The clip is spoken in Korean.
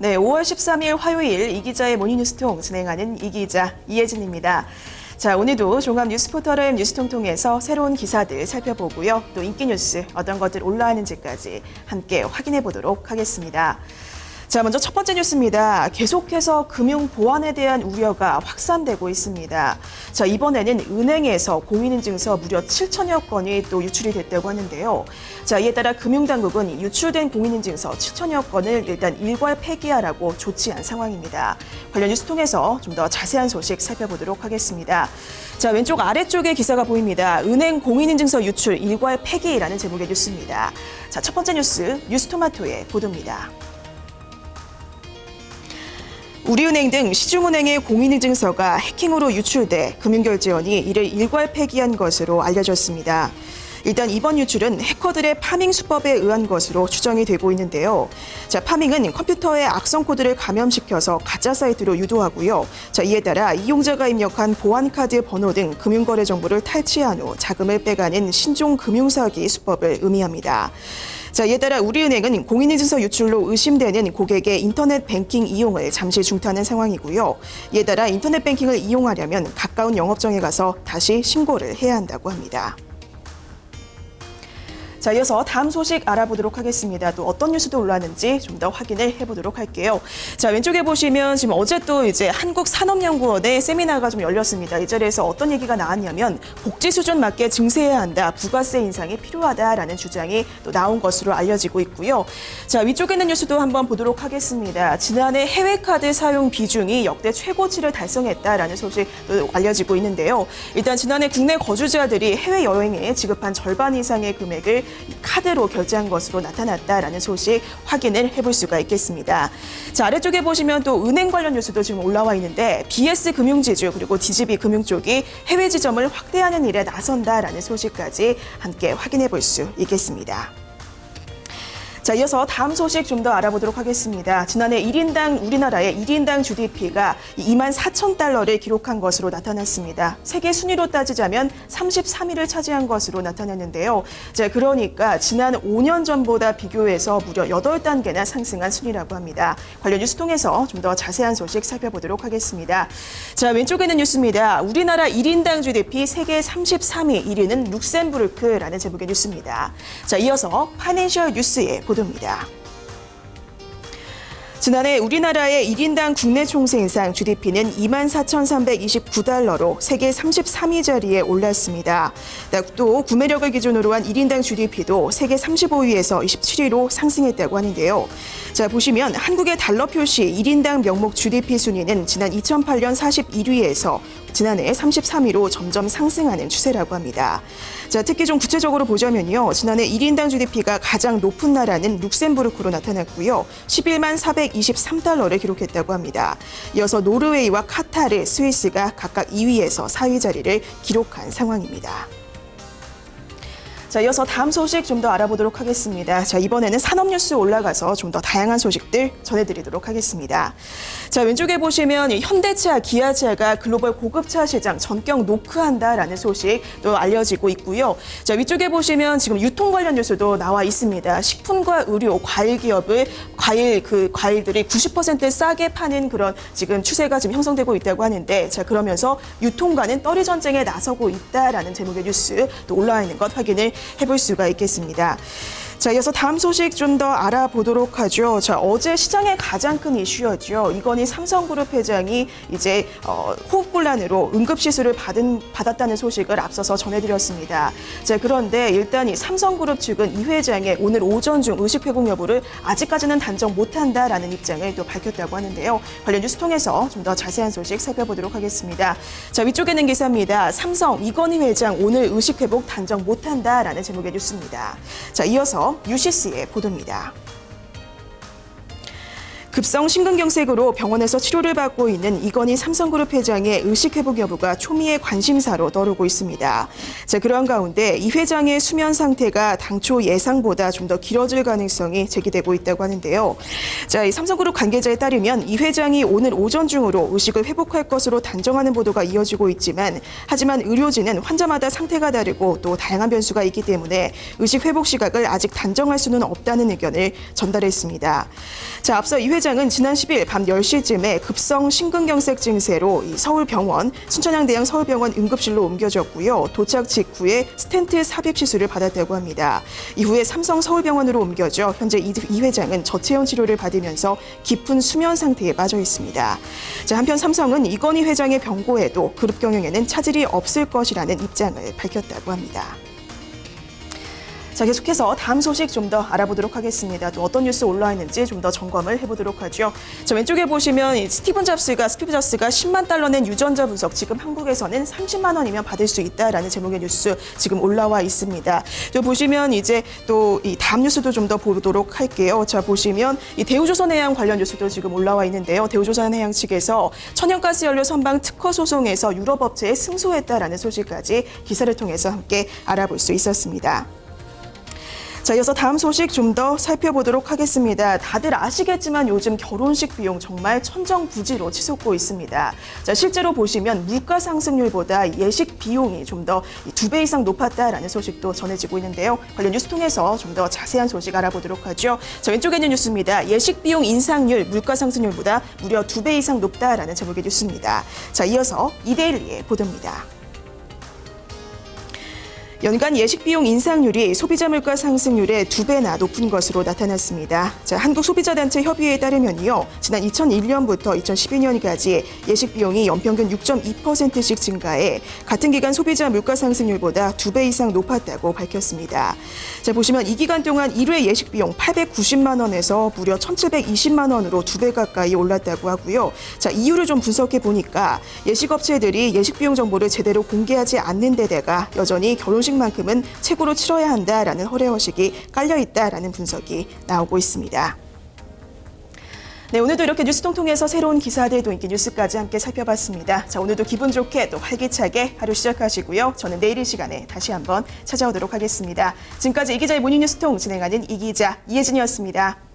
네, 5월 13일 화요일 이기자의 모닝뉴스통 진행하는 이기자 이혜진입니다. 자, 오늘도 종합 뉴스포털의 뉴스통 통해서 새로운 기사들 살펴보고요. 또 인기 뉴스 어떤 것들 올라왔는지까지 함께 확인해 보도록 하겠습니다. 자, 먼저 첫 번째 뉴스입니다. 계속해서 금융 보안에 대한 우려가 확산되고 있습니다. 자, 이번에는 은행에서 공인인증서 무려 7천여 건이 또 유출이 됐다고 하는데요. 자, 이에 따라 금융당국은 유출된 공인인증서 7천여 건을 일단 일괄 폐기하라고 조치한 상황입니다. 관련 뉴스 통해서 좀 더 자세한 소식 살펴보도록 하겠습니다. 자, 왼쪽 아래쪽에 기사가 보입니다. 은행 공인인증서 유출 일괄 폐기라는 제목의 뉴스입니다. 자, 첫 번째 뉴스, 뉴스토마토의 보도입니다. 우리은행 등 시중은행의 공인인증서가 해킹으로 유출돼 금융결제원이 이를 일괄 폐기한 것으로 알려졌습니다. 일단 이번 유출은 해커들의 파밍 수법에 의한 것으로 추정이 되고 있는데요. 자, 파밍은 컴퓨터에 악성 코드를 감염시켜서 가짜 사이트로 유도하고요. 자, 이에 따라 이용자가 입력한 보안카드 번호 등 금융거래 정보를 탈취한 후 자금을 빼가는 신종 금융사기 수법을 의미합니다. 자, 이에 따라 우리은행은 공인인증서 유출로 의심되는 고객의 인터넷 뱅킹 이용을 잠시 중단한 상황이고요. 이에 따라 인터넷 뱅킹을 이용하려면 가까운 영업정에 가서 다시 신고를 해야 한다고 합니다. 자, 이어서 다음 소식 알아보도록 하겠습니다. 또 어떤 뉴스도 올라왔는지 좀 더 확인을 해보도록 할게요. 자, 왼쪽에 보시면 지금 어제 또 이제 한국산업연구원의 세미나가 좀 열렸습니다. 이 자리에서 어떤 얘기가 나왔냐면 복지 수준 맞게 증세해야 한다, 부가세 인상이 필요하다라는 주장이 또 나온 것으로 알려지고 있고요. 자, 위쪽에 있는 뉴스도 한번 보도록 하겠습니다. 지난해 해외 카드 사용 비중이 역대 최고치를 달성했다라는 소식도 알려지고 있는데요. 일단 지난해 국내 거주자들이 해외 여행에 지급한 절반 이상의 금액을 카드로 결제한 것으로 나타났다라는 소식 확인을 해볼 수가 있겠습니다. 자, 아래쪽에 보시면 또 은행 관련 뉴스도 지금 올라와 있는데 BS 금융지주 그리고 DGB 금융 쪽이 해외 지점을 확대하는 일에 나선다라는 소식까지 함께 확인해 볼 수 있겠습니다. 자, 이어서 다음 소식 좀 더 알아보도록 하겠습니다. 지난해 우리나라의 1인당 GDP가 24,000달러를 기록한 것으로 나타났습니다. 세계 순위로 따지자면 33위를 차지한 것으로 나타났는데요. 자, 그러니까 지난 5년 전보다 비교해서 무려 8단계나 상승한 순위라고 합니다. 관련 뉴스 통해서 좀 더 자세한 소식 살펴보도록 하겠습니다. 자, 왼쪽에는 뉴스입니다. 우리나라 1인당 GDP 세계 33위, 1위는 룩셈부르크라는 제목의 뉴스입니다. 자, 이어서 파이낸셜 뉴스의 보도입니다. 지난해 우리나라의 1인당 국내 총생산 GDP는 24,329달러로 세계 33위 자리에 올랐습니다. 또 구매력을 기준으로 한 1인당 GDP도 세계 35위에서 27위로 상승했다고 하는데요. 자, 보시면 한국의 달러 표시 1인당 명목 GDP 순위는 지난 2008년 41위에서 지난해 33위로 점점 상승하는 추세라고 합니다. 자, 특히 좀 구체적으로 보자면요. 지난해 1인당 GDP가 가장 높은 나라는 룩셈부르크로 나타났고요. 11만 423달러를 기록했다고 합니다. 이어서 노르웨이와 카타르, 스위스가 각각 2위에서 4위 자리를 기록한 상황입니다. 자, 이어서 다음 소식 좀 더 알아보도록 하겠습니다. 자, 이번에는 산업 뉴스 올라가서 좀 더 다양한 소식들 전해드리도록 하겠습니다. 자, 왼쪽에 보시면 현대차, 기아차가 글로벌 고급차 시장 전격 노크한다라는 소식 또 알려지고 있고요. 자, 위쪽에 보시면 지금 유통 관련 뉴스도 나와 있습니다. 식품과 의료, 과일 기업을 과일들이 90% 싸게 파는 그런 지금 추세가 지금 형성되고 있다고 하는데, 자, 그러면서 유통가는 떨이 전쟁에 나서고 있다라는 제목의 뉴스 또 올라와 있는 것 확인을 해볼 수가 있겠습니다. 자, 이어서 다음 소식 좀 더 알아보도록 하죠. 자, 어제 시장의 가장 큰 이슈였죠. 이건희 삼성그룹 회장이 이제 호흡곤란으로 응급시술을 받았다는 소식을 앞서서 전해드렸습니다. 자, 그런데 일단 이 삼성그룹 측은 이 회장의 오늘 오전 중 의식 회복 여부를 아직까지는 단정 못한다라는 입장을 또 밝혔다고 하는데요. 관련 뉴스 통해서 좀 더 자세한 소식 살펴보도록 하겠습니다. 자, 위쪽에는 기사입니다. 삼성 이건희 회장 오늘 의식 회복 단정 못한다라는 제목의 뉴스입니다. 자, 이어서 UCC의 보도입니다. 급성 심근경색으로 병원에서 치료를 받고 있는 이건희 삼성그룹 회장의 의식 회복 여부가 초미의 관심사로 떠오르고 있습니다. 자, 그러한 가운데 이 회장의 수면 상태가 당초 예상보다 좀 더 길어질 가능성이 제기되고 있다고 하는데요. 자, 이 삼성그룹 관계자에 따르면 이 회장이 오늘 오전 중으로 의식을 회복할 것으로 단정하는 보도가 이어지고 있지만, 하지만 의료진은 환자마다 상태가 다르고 또 다양한 변수가 있기 때문에 의식 회복 시각을 아직 단정할 수는 없다는 의견을 전달했습니다. 자, 앞서 이 회장 회장은 지난 10일 밤 10시쯤에 급성 심근경색 증세로 이 서울병원, 순천향대양 서울병원 응급실로 옮겨졌고요. 도착 직후에 스텐트 삽입 시술을 받았다고 합니다. 이후에 삼성 서울병원으로 옮겨져 현재 이 회장은 저체온 치료를 받으면서 깊은 수면 상태에 빠져 있습니다. 자, 한편 삼성은 이건희 회장의 병고에도 그룹 경영에는 차질이 없을 것이라는 입장을 밝혔다고 합니다. 자, 계속해서 다음 소식 좀 더 알아보도록 하겠습니다. 또 어떤 뉴스 올라와 있는지 좀 더 점검을 해보도록 하죠. 자, 왼쪽에 보시면 스티브 잡스가 10만 달러 낸 유전자 분석, 지금 한국에서는 30만 원이면 받을 수 있다라는 제목의 뉴스 지금 올라와 있습니다. 또 보시면 이제 또 이 다음 뉴스도 좀 더 보도록 할게요. 자, 보시면 이 대우조선해양 관련 뉴스도 지금 올라와 있는데요. 대우조선해양 측에서 천연가스 연료 선박 특허 소송에서 유럽 업체에 승소했다라는 소식까지 기사를 통해서 함께 알아볼 수 있었습니다. 자, 이어서 다음 소식 좀 더 살펴보도록 하겠습니다. 다들 아시겠지만 요즘 결혼식 비용 정말 천정부지로 치솟고 있습니다. 자, 실제로 보시면 물가 상승률보다 예식 비용이 좀 더 2배 이상 높았다라는 소식도 전해지고 있는데요. 관련 뉴스 통해서 좀 더 자세한 소식 알아보도록 하죠. 자, 왼쪽에 있는 뉴스입니다. 예식 비용 인상률 물가 상승률보다 무려 2배 이상 높다라는 제목의 뉴스입니다. 자, 이어서 이데일리의 보도입니다. 연간 예식 비용 인상률이 소비자 물가 상승률의 2배나 높은 것으로 나타났습니다. 자, 한국소비자단체 협의회에 따르면요, 지난 2001년부터 2012년까지 예식 비용이 연평균 6.2%씩 증가해 같은 기간 소비자 물가 상승률보다 2배 이상 높았다고 밝혔습니다. 자, 보시면 이 기간 동안 1회 예식 비용 890만 원에서 무려 1,720만 원으로 2배 가까이 올랐다고 하고요. 자, 이유를 좀 분석해 보니까 예식 업체들이 예식 비용 정보를 제대로 공개하지 않는 데다가 여전히 결혼식만큼은 최고로 치러야 한다라는 허례허식이 깔려 있다라는 분석이 나오고 있습니다. 네, 오늘도 이렇게 뉴스통 통해서 새로운 기사들, 또 인기 뉴스까지 함께 살펴봤습니다. 자, 오늘도 기분 좋게 또 활기차게 하루 시작하시고요. 저는 내일 이 시간에 다시 한번 찾아오도록 하겠습니다. 지금까지 이 기자의 모닝뉴스통 진행하는 이 기자 이혜진이었습니다.